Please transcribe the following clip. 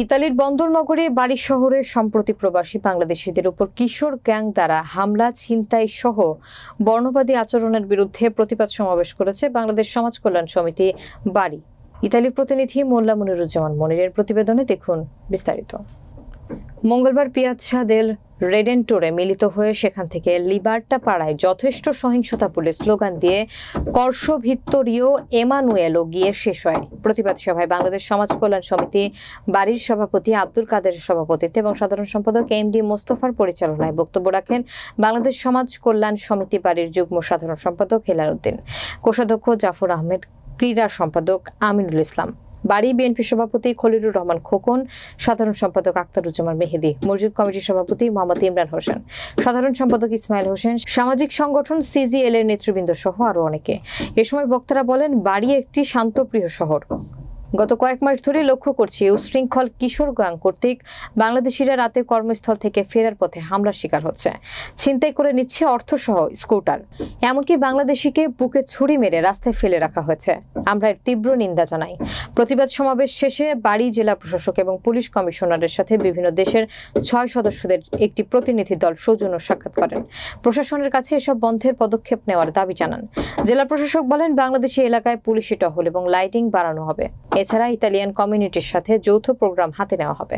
ইতালির বন্দর নগরী বারি শহরে সম্প্রতি প্রবাসী বাংলাদেশিদের উপর কিশোর গ্যাং দ্বারা হামলা, ছিনতাই সহ বর্ণবাদী আচরণের বিরুদ্ধে প্রতিবাদ সমাবেশ করেছে বাংলাদেশ সমাজ কল্যাণ সমিতি বারি। ইতালি প্রতিনিধি মোল্লা মনিরুজ্জামান মনিরের প্রতিবেদনে দেখুন বিস্তারিত। মঙ্গলবার পিয়াজ্জা দেল রেডেন্টোরে মিলিত হয়ে সেখান থেকে লিবার্টা পাড়ায় যথেষ্ট সহিংসতা বলে স্লোগান দিয়ে কর্সো ভিত্তোরিও এমানুয়েলো গিয়ে শেষ হয়। প্রতিবাদ সভায় বাংলাদেশ সমাজ কল্যাণ সমিতি বাড়ির সভাপতি আব্দুল কাদেরের সভাপতিত্বে এবং সাধারণ সম্পাদক এমডি মোস্তফার পরিচালনায় বক্তব্য রাখেন বাংলাদেশ সমাজ কল্যাণ সমিতি বাড়ির যুগ্ম সাধারণ সম্পাদক হেলাল উদ্দিন, কোষাধ্যক্ষ জাফর আহমেদ, ক্রীড়া সম্পাদক আমিনুল ইসলাম, বাড়ি বিএনপি সভাপতি খলিলুর রহমান খোকন, সাধারণ সম্পাদক আক্তারুজ্জামান মেহেদি, মসজিদ কমিটির সভাপতি মোহাম্মদ ইমরান হোসেন, সাধারণ সম্পাদক ইসমাইল হোসেন, সামাজিক সংগঠন সিজিএল এর নেতৃবৃন্দ সহ আরো অনেকে। এ সময় বক্তারা বলেন, বাড়ি একটি শান্তপ্রিয় শহর। গত কয়েক মাস ধরে লক্ষ্য করছি উশৃঙ্খল কিশোর গ্যাং কর্তৃক বাংলাদেশিরা রাতে কর্মস্থল থেকে ফেরার পথে হামলার শিকার হচ্ছে, ছিনতাই করে নিচ্ছে অর্থসহ স্কুটার, এমনকি বাংলাদেশিকে বুকে ছুরি মেরে রাস্তায় ফেলে রাখা হয়েছে। আমরা এর তীব্র নিন্দা জানাই। প্রতিবাদ সমাবেশ শেষে বাড়ি জেলা প্রশাসক এবং পুলিশ কমিশনারের সাথে বিভিন্ন দেশের 6 সদস্যদের একটি প্রতিনিধি দল সৌজন্য সাক্ষাৎ করেন। প্রশাসনের কাছে এসব বন্ধের পদক্ষেপ নেওয়ার দাবি জানান। জেলা প্রশাসক বলেন, বাংলাদেশি এলাকায় পুলিশি টহল এবং লাইটিং বাড়ানো হবে। এছাড়া ইতালিয়ান কমিউনিটির সাথে যৌথ প্রোগ্রাম হাতে নেওয়া হবে।